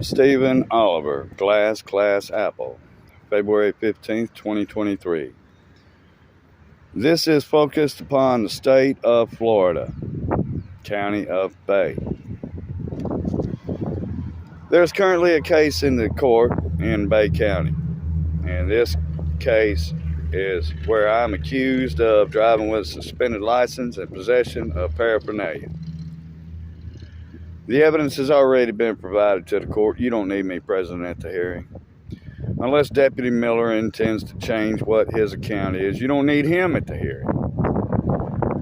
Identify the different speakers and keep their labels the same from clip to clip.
Speaker 1: Stephen Oliver, Glass Class Apple, February 15th, 2023. This is focused upon the state of Florida, county of Bay. There's currently a case in the court in Bay County, and this case is where I'm accused of driving with a suspended license and possession of paraphernalia. The evidence has already been provided to the court. You don't need me present at the hearing. Unless Deputy Miller intends to change what his account is, you don't need him at the hearing.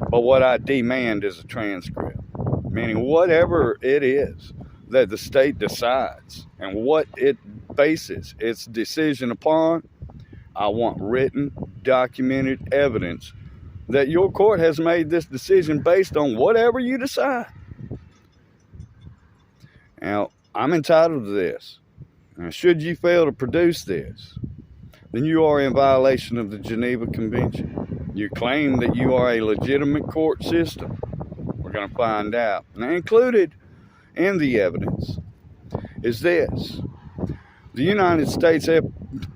Speaker 1: But what I demand is a transcript, meaning whatever it is that the state decides and what it bases its decision upon, I want written, documented evidence that your court has made this decision based on whatever you decide. Now, I'm entitled to this. Now, should you fail to produce this, then you are in violation of the Geneva Convention. You claim that you are a legitimate court system. We're going to find out. Now, included in the evidence is this. The United States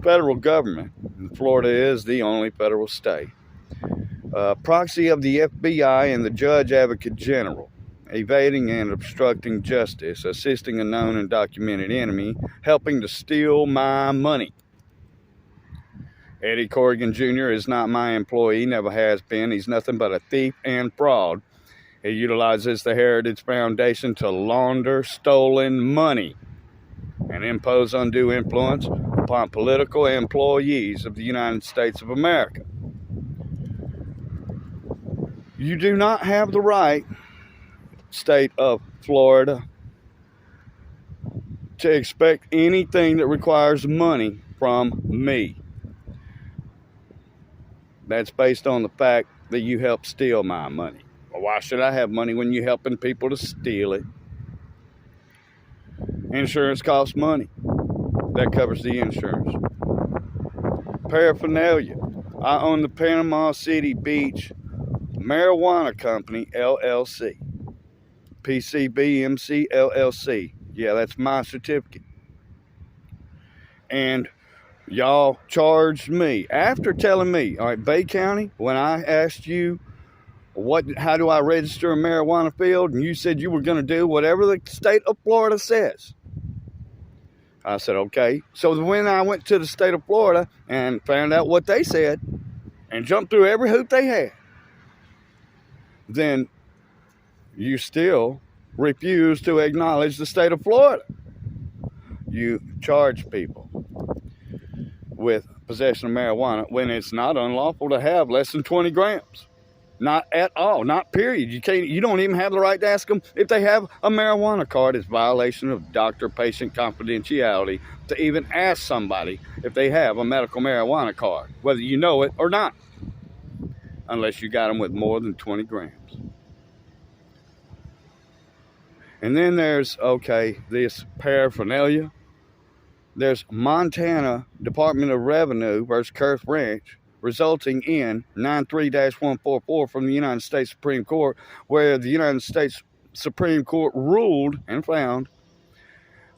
Speaker 1: federal government, and Florida is the only federal state, proxy of the FBI and the Judge Advocate General, evading and obstructing justice, assisting a known and documented enemy, helping to steal my money. Eddie Corrigan Jr. is not my employee, never has been. He's nothing but a thief and fraud. He utilizes the Heritage Foundation to launder stolen money and impose undue influence upon political employees of the United States of America. You do not have the right, state of Florida, to expect anything that requires money from me. That's based on the fact that you helped steal my money. Well, why should I have money when you're helping people to steal it? Insurance costs money. That covers the insurance. Paraphernalia. I own the Panama City Beach Marijuana Company, LLC. PCBMC LLC. Yeah, that's my certificate. And y'all charged me after telling me, all right, Bay County, when I asked you how do I register a marijuana field, and you said you were going to do whatever the state of Florida says. I said, okay. So when I went to the state of Florida and found out what they said and jumped through every hoop they had, then you still refuse to acknowledge the state of Florida. You charge people with possession of marijuana when it's not unlawful to have less than 20 grams. Not at all, not period. You don't even have the right to ask them if they have a marijuana card. It's violation of doctor-patient confidentiality to even ask somebody if they have a medical marijuana card, whether you know it or not, unless you got them with more than 20 grams. And then there's, this paraphernalia. There's Montana Department of Revenue versus Kurth Ranch, resulting in 93-144 from the United States Supreme Court, where the United States Supreme Court ruled and found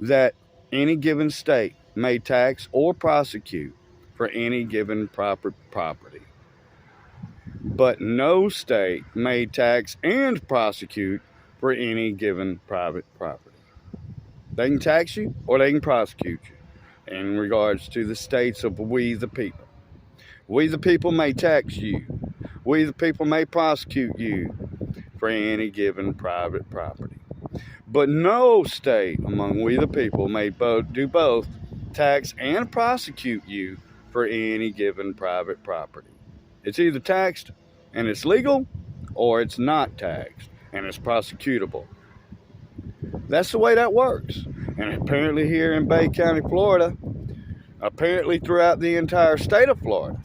Speaker 1: that any given state may tax or prosecute for any given property. But no state may tax and prosecute for any given private property. They can tax you or they can prosecute you in regards to the states of we the people. We the people may tax you. We the people may prosecute you for any given private property. But no state among we the people may do both tax and prosecute you for any given private property. It's either taxed and it's legal, or it's not taxed and it's prosecutable. That's the way that works. And apparently here in Bay County, Florida, apparently throughout the entire state of Florida,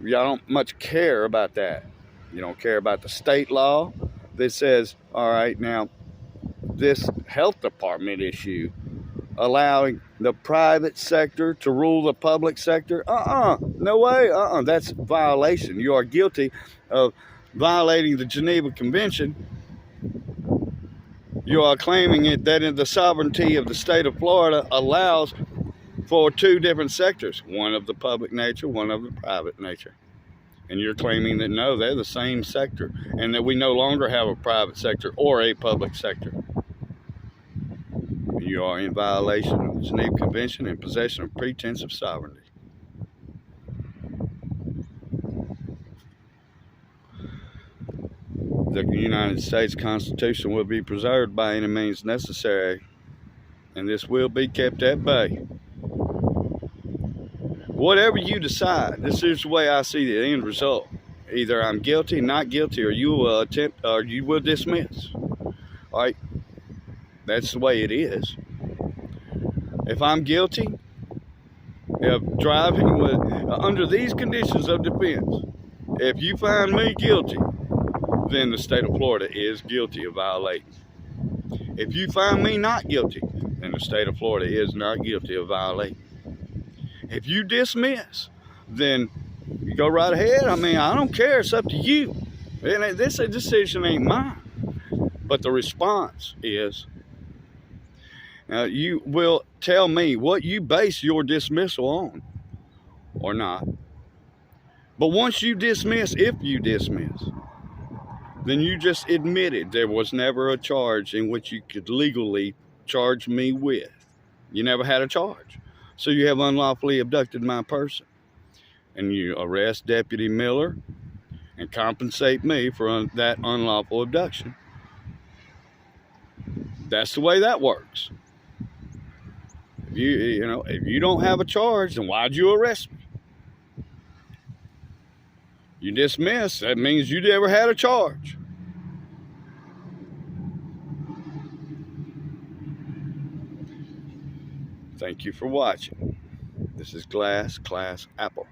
Speaker 1: y'all don't much care about that. You don't care about the state law that says, all right, now this health department issue allowing the private sector to rule the public sector. No way. That's violation. You are guilty of violating the Geneva Convention You are claiming it that in the sovereignty of the state of Florida allows for two different sectors, one of the public nature, one of the private nature. And you're claiming that no, they're the same sector, and that we no longer have a private sector or a public sector. You are in violation of the Geneva Convention and possession of pretense of sovereignty. The United States Constitution will be preserved by any means necessary, and this will be kept at bay. Whatever you decide, this is the way I see the end result. Either I'm guilty, not guilty, or you will attempt, or you will dismiss. All right, that's the way it is. If I'm guilty of driving under these conditions of defense, if you find me guilty, then the state of Florida is guilty of violating. If you find me not guilty, then the state of Florida is not guilty of violating. If you dismiss, then you go right ahead. I mean, I don't care. It's up to you. And this decision ain't mine. But the response is, you will tell me what you base your dismissal on or not. But once you dismiss, if you dismiss, then you just admitted there was never a charge in which you could legally charge me with. You never had a charge. So you have unlawfully abducted my person. And you arrest Deputy Miller and compensate me for that unlawful abduction. That's the way that works. If you don't have a charge, then why'd you arrest me? You dismiss, that means you never had a charge. Thank you for watching. This is Glass Class Apple.